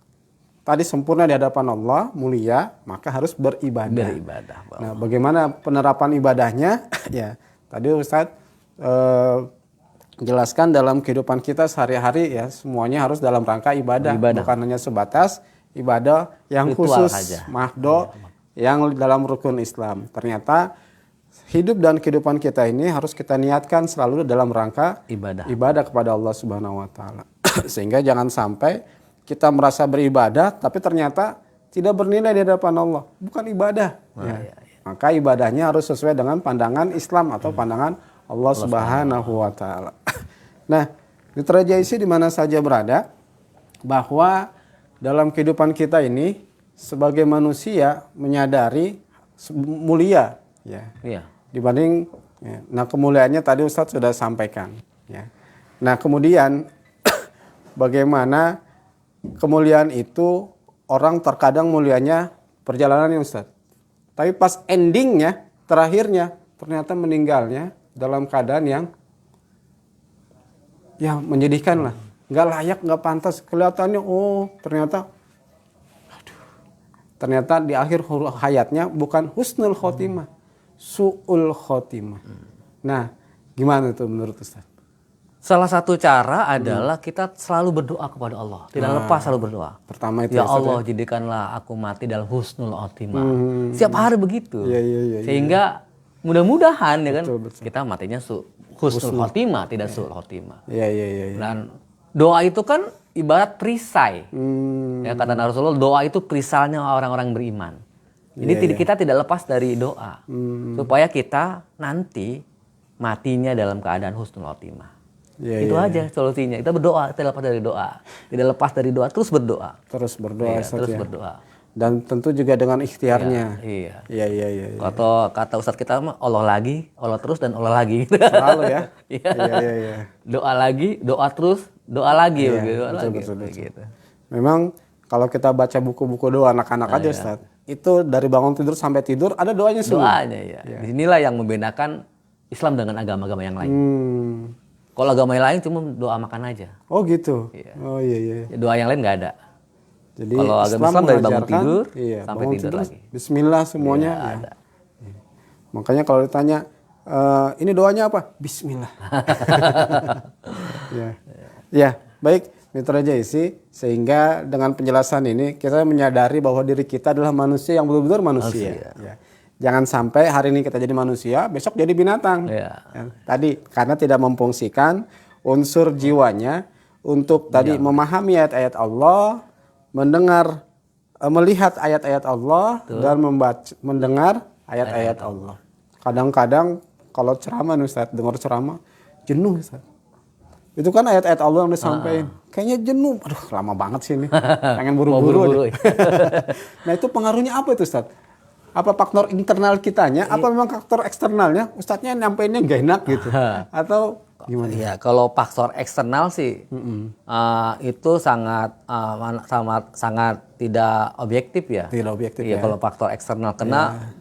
tadi sempurna di hadapan Allah, mulia, maka harus beribadah. Nah, bagaimana penerapan ibadahnya? Ya, tadi Ustadz jelaskan dalam kehidupan kita sehari-hari ya, semuanya harus dalam rangka ibadah. Bukan hanya sebatas ibadah yang ritual khusus, mahdo, yang dalam rukun Islam. Ternyata hidup dan kehidupan kita ini harus kita niatkan selalu dalam rangka ibadah kepada Allah Subhanahu wa taala. Sehingga jangan sampai kita merasa beribadah tapi ternyata tidak bernilai di hadapan Allah. Bukan ibadah. Maka ibadahnya harus sesuai dengan pandangan Islam atau pandangan Allah Subhanahu wa taala. Nah, Mitra JIC di mana saja berada, bahwa dalam kehidupan kita ini sebagai manusia menyadari mulia ya. Dibanding nah kemuliaannya tadi Ustadz sudah sampaikan ya. Nah, kemudian bagaimana kemuliaan itu orang terkadang mulianya perjalanannya Ustadz. Tapi pas endingnya, terakhirnya ternyata meninggalnya dalam keadaan yang ya menyedihkan lah. Nggak layak, nggak pantas. Kelihatannya ternyata di akhir hayatnya bukan husnul khotimah, su'ul khotimah. Nah, gimana itu menurut Ustaz? Salah satu cara adalah kita selalu berdoa kepada Allah. Tidak lepas selalu berdoa. Pertama itu ya Allah, jadikanlah aku mati dalam husnul khotimah. Setiap hari begitu. Sehingga mudah-mudahan ya kan betul. Kita matinya husnul khotimah, tidak su'ul khotimah. Dan doa itu kan ibarat perisai. Ya kata Rasulullah, doa itu perisainya orang-orang beriman. Jadi kita tidak lepas dari doa. Supaya kita nanti matinya dalam keadaan husnul khotimah. Itu aja solusinya. Kita berdoa, tidak lepas dari doa. Tidak lepas dari doa, terus berdoa. Terus berdoa. Dan tentu juga dengan ikhtiarnya. Iya. Kata Ustadz kita mah Allah lagi, Allah terus dan Allah lagi. Selalu ya. Iya. Doa lagi, doa terus, doa lagi. Betul. Memang kalau kita baca buku-buku doa anak-anak aja Ustadz, itu dari bangun tidur sampai tidur ada doanya semua. Doanya ya. Disinilah yang membedakan Islam dengan agama-agama yang lain. Kalau agama yang lain cuma doa makan aja. Oh gitu. Oh iya. Doa yang lain nggak ada. Jadi kalau agama Islam dari bangun tidur sampai tidur lagi. Bismillah semuanya. Ada. Makanya kalau ditanya ini doanya apa? Bismillah. Ya, baik Mitra JIC, sehingga dengan penjelasan ini kita menyadari bahwa diri kita adalah manusia yang betul-betul manusia. Ya. Jangan sampai hari ini kita jadi manusia, besok jadi binatang. Ya, tadi karena tidak memfungsikan unsur jiwanya untuk tadi memahami ayat-ayat Allah, melihat ayat-ayat Allah dan mendengar ayat-ayat Allah. Kadang-kadang kalau ceramah Ustaz, dengar ceramah jenuh Ustaz. Itu kan ayat-ayat Allah yang disampaikan. Kayaknya jenuh. Aduh, lama banget sih ini. Pengen buru-buru. Nah, itu pengaruhnya apa itu Ustaz? Apa faktor internal kitanya? Apa memang faktor eksternalnya? Ustadznya nyampeinnya nggak enak gitu? Atau gimana? Ya, kalau faktor eksternal sih itu sangat tidak objektif ya. Tidak objektif ya. Kalau faktor eksternal kena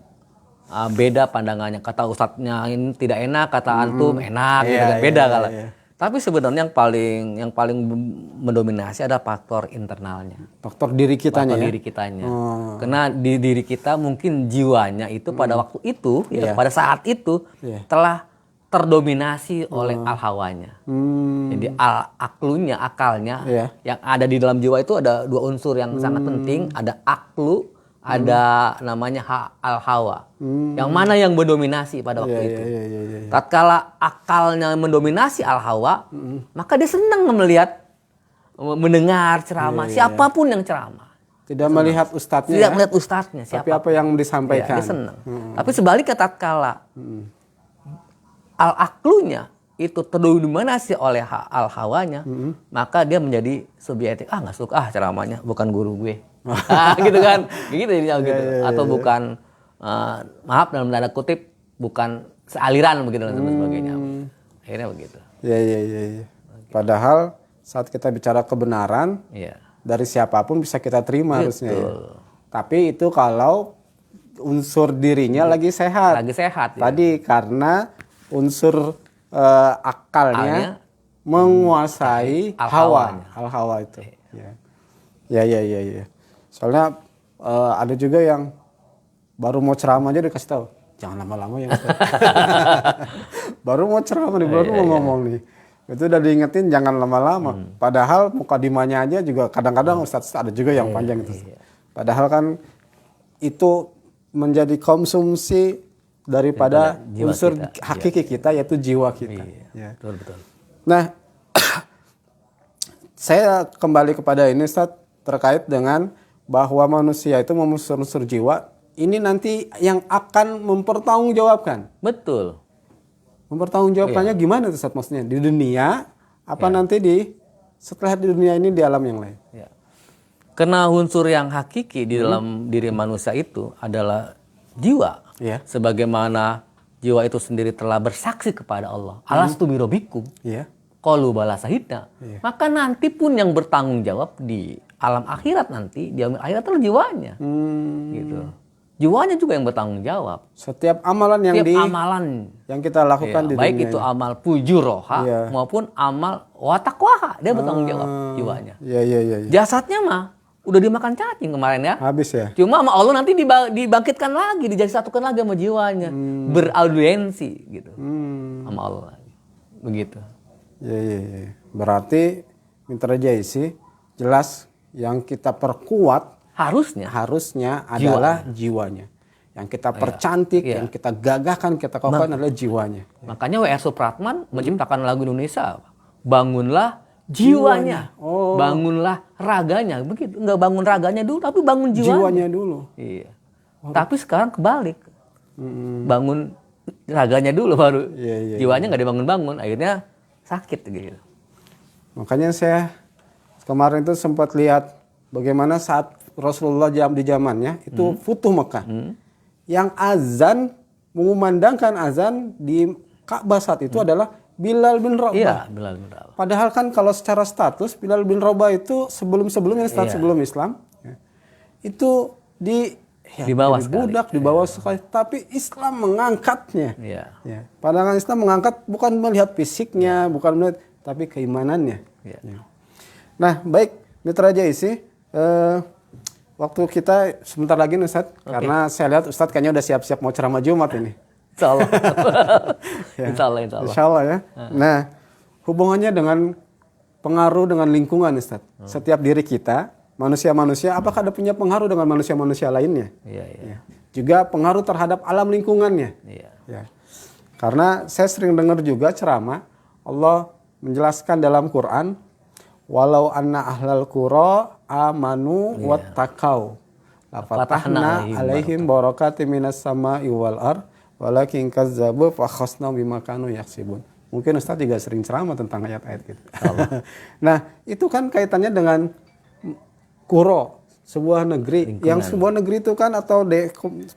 beda pandangannya. Kata ustadznya ini tidak enak, kata antum enak, beda kalau. Tapi sebenarnya yang paling mendominasi ada faktor internalnya. Faktor diri kitanya. Diri kitanya. Karena di diri kita mungkin jiwanya itu pada waktu itu, pada saat itu telah terdominasi oleh al-hawanya. Jadi akalnya yang ada di dalam jiwa itu ada dua unsur yang sangat penting. Ada aklu, ada namanya al-hawa. Yang mana yang mendominasi pada waktu itu. Tatkala akalnya mendominasi al-hawa, maka dia senang mendengar ceramah, siapapun yang ceramah. Tidak melihat ustadznya. Tidak melihat ustadznya, tapi apa yang disampaikan. Dia senang. Tapi sebaliknya tatkala al-aklunya itu terdominasi oleh al hawanya, maka dia menjadi subjektif. Nggak suka ceramahnya, bukan guru gue. Gitu kan, gitu jadinya gitu. Atau bukan maaf dalam tanda kutip, bukan sealiran begitu dan sebagainya. Akhirnya begitu. Iya. Padahal saat kita bicara kebenaran, dari siapapun bisa kita terima harusnya. Ya. Tapi itu kalau unsur dirinya lagi sehat. Lagi sehat. Tadi karena unsur akalnya menguasai hawa itu. Ya. Soalnya ada juga yang baru mau ceramah aja dikasih tahu, jangan lama-lama ya. Baru mau ceramah nih, baru mau ngomong nih. Itu udah diingetin jangan lama-lama. Padahal mukadimahnya aja juga kadang-kadang Ustaz ada juga yang panjang itu. Padahal kan itu menjadi konsumsi daripada unsur hakiki kita yaitu jiwa kita. Betul. Nah, saya kembali kepada ini Ustaz terkait dengan bahwa manusia itu memiliki unsur jiwa. Ini nanti yang akan mempertanggungjawabkan. Betul. Mempertanggungjawabkannya gimana tuh Ustaz maksudnya? Di dunia apa nanti setelah di dunia ini di alam yang lain? Karena unsur yang hakiki di dalam diri manusia itu adalah jiwa. Sebagaimana jiwa itu sendiri telah bersaksi kepada Allah. Alastu birabbikum. Qalu bala sahidna. Maka nanti pun yang bertanggung jawab di alam akhirat nanti, di alam akhirat adalah jiwanya. Gitu. Jiwanya juga yang bertanggung jawab. Setiap amalan yang kita lakukan di baik dunia itu amal fujuroha maupun amal watakwaha, dia bertanggung jawab jiwanya. Iya. Jasadnya mah udah dimakan cacing kemarin ya. Habis ya. Cuma sama Allah nanti dibangkitkan lagi, dijadikan lagi sama jiwanya. Beraudiensi gitu. Sama Allah lagi. Begitu. Iya. Berarti Mitra Jaisi jelas yang kita perkuat harusnya adalah jiwanya. Yang kita percantik, yang kita gagahkan, kita kokohkan adalah jiwanya. Makanya W.R. Supratman menciptakan lagu Indonesia. Bangunlah jiwanya. Bangunlah raganya. Begitu. Enggak bangun raganya dulu, tapi bangun jiwanya dulu. Iya. Tapi sekarang kebalik. Bangun raganya dulu baru. Jiwanya nggak dibangun-bangun. Akhirnya sakit gitu. Makanya saya kemarin itu sempat lihat bagaimana saat Rasulullah di zamannya itu Futuh Mekah. Yang azan mengumandangkan azan di Ka'bah saat itu adalah Bilal bin Rabah. Iya, Bilal bin Rabah. Padahal kan kalau secara status Bilal bin Rabah itu sebelum-sebelumnya sebelum Islam itu di bawah budak, di bawah sekali. Tapi Islam mengangkatnya. Padahal Islam mengangkat bukan melihat fisiknya, bukan melihat tapi keimanannya. Nah, baik Mitra Jaisi, waktu kita sebentar lagi nih Ustaz, karena saya lihat Ustaz kayaknya udah siap-siap mau ceramah Jumat ini. Insyaallah. Insyaallah ya. Nah, hubungannya dengan pengaruh dengan lingkungan Ustaz. Setiap diri kita, manusia-manusia, apakah ada punya pengaruh dengan manusia-manusia lainnya? Juga pengaruh terhadap alam lingkungannya. Karena saya sering dengar juga ceramah, Allah menjelaskan dalam Quran, walau anna ahlal qura amanu wattaqau lafatahna alaihim barakatim minas sama'i wal ard walakin kazzabu fa khasna bima kanu yaksibun. Mungkin Ustaz juga sering ceramah tentang ayat-ayat gitu. Nah, itu kan kaitannya dengan qura, sebuah negeri. Lingkungan. Yang sebuah negeri itu kan atau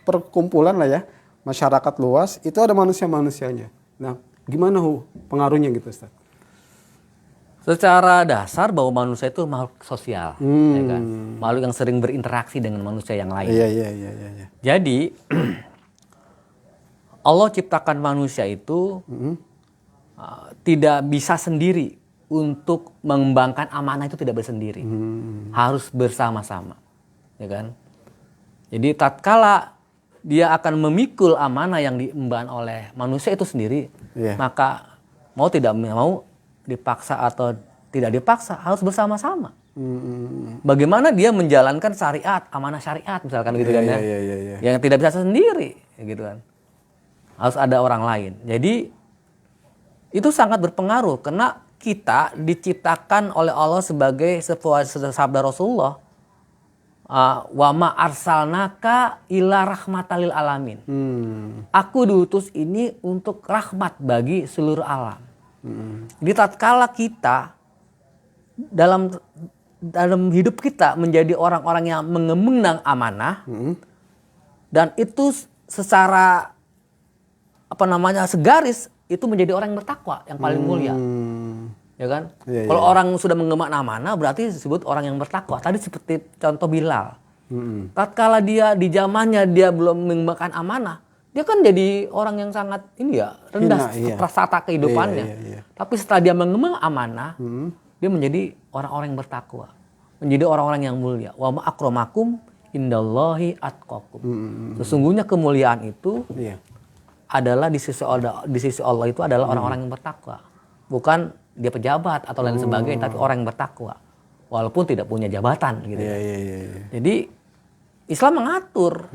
perkumpulan lah ya, masyarakat luas, itu ada manusia-manusianya. Nah, gimana pengaruhnya gitu Ustaz? Secara dasar bahwa manusia itu makhluk sosial, ya kan? Makhluk yang sering berinteraksi dengan manusia yang lain. Iya. Jadi Allah ciptakan manusia itu tidak bisa sendiri untuk mengembangkan amanah, itu tidak bersendiri, harus bersama-sama, ya kan? Jadi tatkala dia akan memikul amanah yang diemban oleh manusia itu sendiri, maka mau tidak mau, dipaksa atau tidak dipaksa, harus bersama-sama. Bagaimana dia menjalankan syariat, amanah syariat misalkan gitu kan ya. Yang tidak bisa sendiri gitu kan. Harus ada orang lain. Jadi itu sangat berpengaruh karena kita diciptakan oleh Allah sebagai sebuah sabda Rasulullah, wa ma arsalnaka ila rahmatal lil alamin. Aku diutus ini untuk rahmat bagi seluruh alam. Jadi tatkala kita dalam hidup kita menjadi orang-orang yang mengemban amanah, dan itu secara segaris itu menjadi orang yang bertakwa yang paling mulia. Ya kan? Kalau orang sudah mengemban amanah berarti disebut orang yang bertakwa. Tadi seperti contoh Bilal. Tatkala dia di zamannya dia belum mengemban amanah, dia kan jadi orang yang sangat rendah strata kehidupannya. Tapi setelah dia mengemban amanah, dia menjadi orang-orang yang bertakwa, menjadi orang-orang yang mulia. Wa ma akramakum indallahi atqakum. Sesungguhnya kemuliaan itu adalah di sisi Allah itu adalah orang-orang yang bertakwa. Bukan dia pejabat atau lain sebagainya, tapi orang yang bertakwa. Walaupun tidak punya jabatan gitu. Jadi Islam mengatur.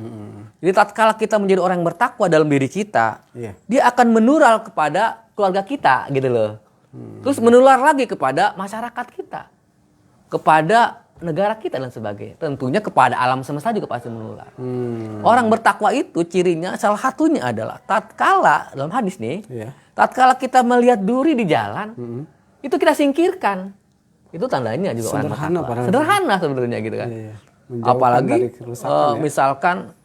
Jadi tatkala kita menjadi orang yang bertakwa dalam diri kita, dia akan menular kepada keluarga kita gitu loh. Terus menular lagi kepada masyarakat kita, kepada negara kita dan sebagainya. Tentunya kepada alam semesta juga pasti menular. Orang bertakwa itu cirinya salah satunya adalah tatkala dalam hadis nih, tatkala kita melihat duri di jalan, itu kita singkirkan. Itu tandanya juga orang bertakwa. Sederhana sebenarnya gitu kan. Apalagi misalkan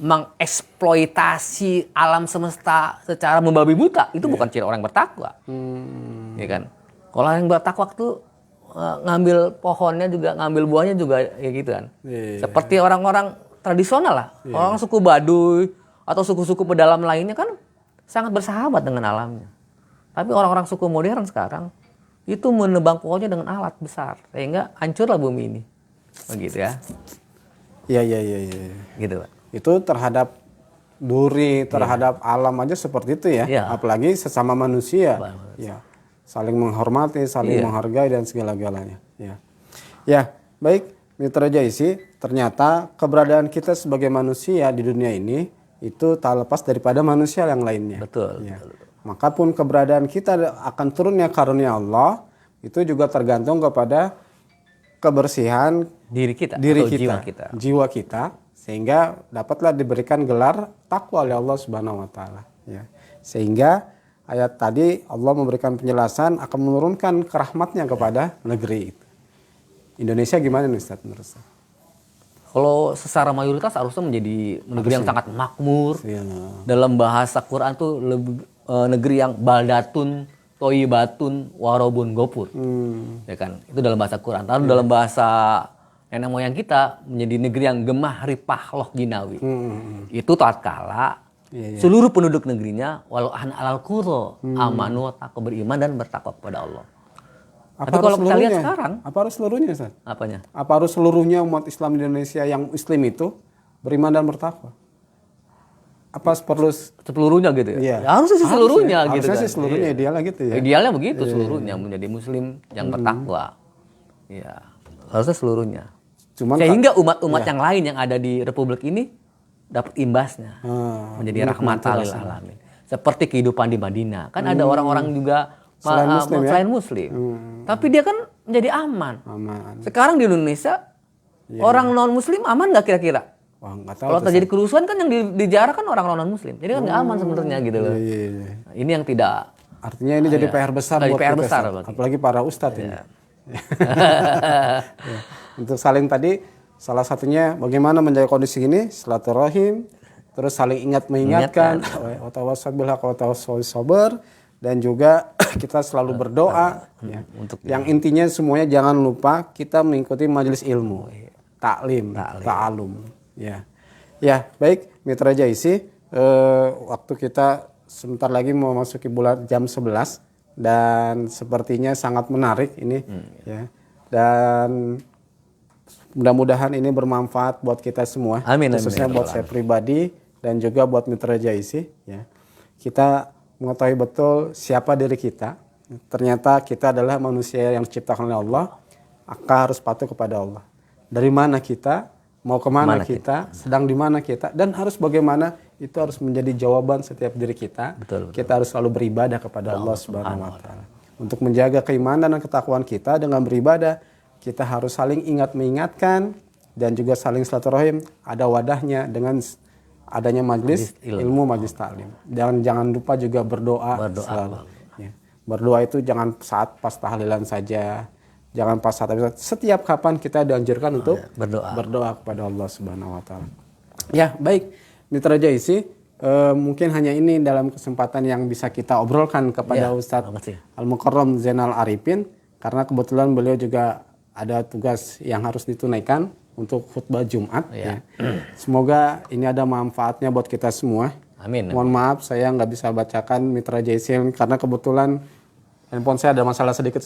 mengeksploitasi alam semesta secara membabi buta, itu bukan ciri orang bertakwa. Ya kan? Kalau yang bertakwa itu ngambil pohonnya juga, ngambil buahnya juga ya gitu kan. Seperti orang-orang tradisional lah. Orang suku Baduy atau suku-suku pedalam lainnya kan sangat bersahabat dengan alamnya. Tapi orang-orang suku modern sekarang itu menebang pohonnya dengan alat besar sehingga hancurlah bumi ini. Begitu ya. Iya. Gitu, Pak. Itu terhadap duri, terhadap alam aja seperti itu ya. Apalagi sesama manusia. Ya. Saling menghormati, saling menghargai dan segala-galanya. Ya, baik Mitra Jaisi, ternyata keberadaan kita sebagai manusia di dunia ini itu tak lepas daripada manusia yang lainnya. Betul. Maka pun keberadaan kita akan turunnya karunia Allah itu juga tergantung kepada kebersihan diri kita, jiwa kita, sehingga dapatlah diberikan gelar takwa oleh Allah Subhanahu wa taala, ya. Sehingga ayat tadi Allah memberikan penjelasan akan menurunkan rahmatnya kepada negeri itu. Indonesia gimana nih Ustaz menurut Ustaz? Kalau secara mayoritas harusnya menjadi negeri yang sangat makmur. Dalam bahasa Quran tuh negeri yang baldatun, toyibatun, warobun gopur. Ya kan? Itu dalam bahasa Quran. Lalu dalam bahasa nenek moyang kita menjadi negeri yang gemah ripah loh jinawi. Itu tatkala seluruh penduduk negerinya walau ahna alal qura amanu takwa beriman dan bertakwa kepada Allah. Tapi kalau kita lihat sekarang, apa harus seluruhnya Ustaz? Apanya? Apa harus seluruhnya umat Islam di Indonesia yang muslim itu beriman dan bertakwa? Apa perlu seluruhnya gitu ya? Iya. Ya, harusnya sih seluruhnya gitu harusnya kan. Sih seluruhnya idealnya gitu ya. Idealnya begitu seluruhnya menjadi muslim yang bertakwa. Iya. Harusnya seluruhnya. Sehingga umat-umat yang lain yang ada di republik ini dapat imbasnya. Menjadi rahmatan lil alamin. Seperti kehidupan di Madinah. Kan ada orang-orang juga selain muslim. Tapi dia kan menjadi aman. Sekarang di Indonesia orang non muslim aman nggak kira-kira? Wah, nggak tahu. Kalau terjadi kerusuhan kan yang dijarah kan orang non muslim. Jadi kan nggak aman sebenarnya gitu loh. Ini yang tidak. Artinya ini jadi PR besar buat kita. Apalagi para ustadz ini. Untuk saling tadi salah satunya bagaimana menjaga kondisi ini, silaturahim, terus saling mengingatkan, dan juga kita selalu berdoa. Yang intinya semuanya jangan lupa kita mengikuti majelis ilmu, ta'lim. Ta'alum. Ya, baik Mitra Jaisi, waktu kita sebentar lagi mau masuki bulan jam 11 dan sepertinya sangat menarik ini, ya. Dan mudah-mudahan ini bermanfaat buat kita semua, khususnya buat saya pribadi dan juga buat Mitra Jaisi, ya. Kita mengetahui betul siapa diri kita. Ternyata kita adalah manusia yang diciptakan oleh Allah, maka harus patuh kepada Allah. Dari mana kita, mau kemana kita, sedang di mana kita, dan harus bagaimana, itu harus menjadi jawaban setiap diri kita. Betul. Kita harus selalu beribadah kepada Allah Subhanahu wa taala. Untuk menjaga keimanan dan ketakwaan kita dengan beribadah, kita harus saling mengingatkan dan juga saling silaturahim. Ada wadahnya dengan adanya majlis ilmu, majlis taklim. Jangan lupa juga berdoa selalu. Ya. Berdoa itu jangan saat pas tahlilan saja, jangan pas saat setiap kapan kita dianjurkan untuk berdoa kepada Allah Subhanahu wa taala. Ya, baik. Mitra Jaisi, mungkin hanya ini dalam kesempatan yang bisa kita obrolkan kepada Ustadz Al-Mukarram Zainal Arifin, karena kebetulan beliau juga ada tugas yang harus ditunaikan untuk khutbah Jumat. Ya. Semoga ini ada manfaatnya buat kita semua. Amin. Mohon maaf saya nggak bisa bacakan Mitra Jaisi karena kebetulan handphone saya ada masalah sedikit.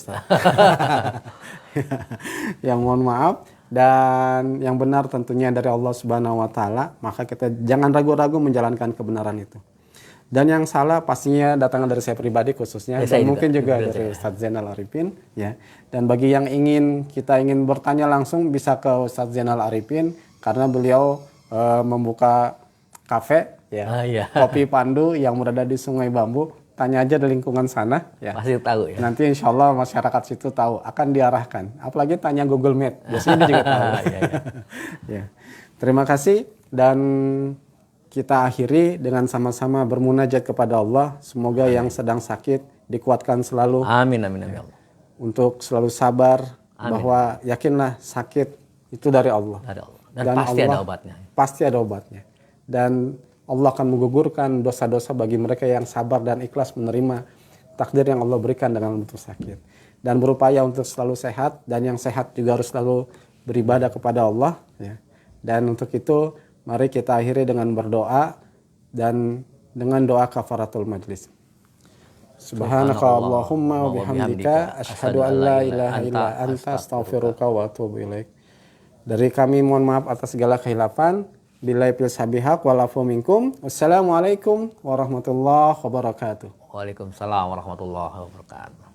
Ya, mohon maaf. Dan yang benar tentunya dari Allah Subhanahu wa taala, maka kita jangan ragu-ragu menjalankan kebenaran itu. Dan yang salah pastinya datang dari saya pribadi khususnya, dan mungkin juga dari Ustadz Zainal Arifin, ya. Dan bagi yang ingin bertanya langsung bisa ke Ustadz Zainal Arifin, karena beliau membuka kafe, ya, Kopi Pandu yang berada di Sungai Bambu. Tanya aja di lingkungan sana, ya. Pasti tahu ya. Nanti insya Allah masyarakat situ tahu, akan diarahkan. Apalagi tanya Google Map, biasanya dia juga tahu. Ya. Terima kasih, dan kita akhiri dengan sama-sama bermunajat kepada Allah. Semoga yang sedang sakit dikuatkan selalu. Amin, amin, amin. Untuk selalu sabar, bahwa yakinlah sakit itu dari Allah. Dan pasti Allah, ada obatnya. Pasti ada obatnya. Dan Allah akan menggugurkan dosa-dosa bagi mereka yang sabar dan ikhlas menerima takdir yang Allah berikan dengan bentuk sakit. Dan berupaya untuk selalu sehat, dan yang sehat juga harus selalu beribadah kepada Allah. Ya. Dan untuk itu, mari kita akhiri dengan berdoa dan dengan doa kafaratul majlis. Subhanaka Allahumma wa bihamdika asyhadu an la ilaha illa anta astaghfiruka wa atubu ilaik. Dari kami mohon maaf atas segala khilafan. Billahi fil sabihaq wal afu minkum. Wassalamualaikum warahmatullahi wabarakatuh. Waalaikumsalam warahmatullahi wabarakatuh.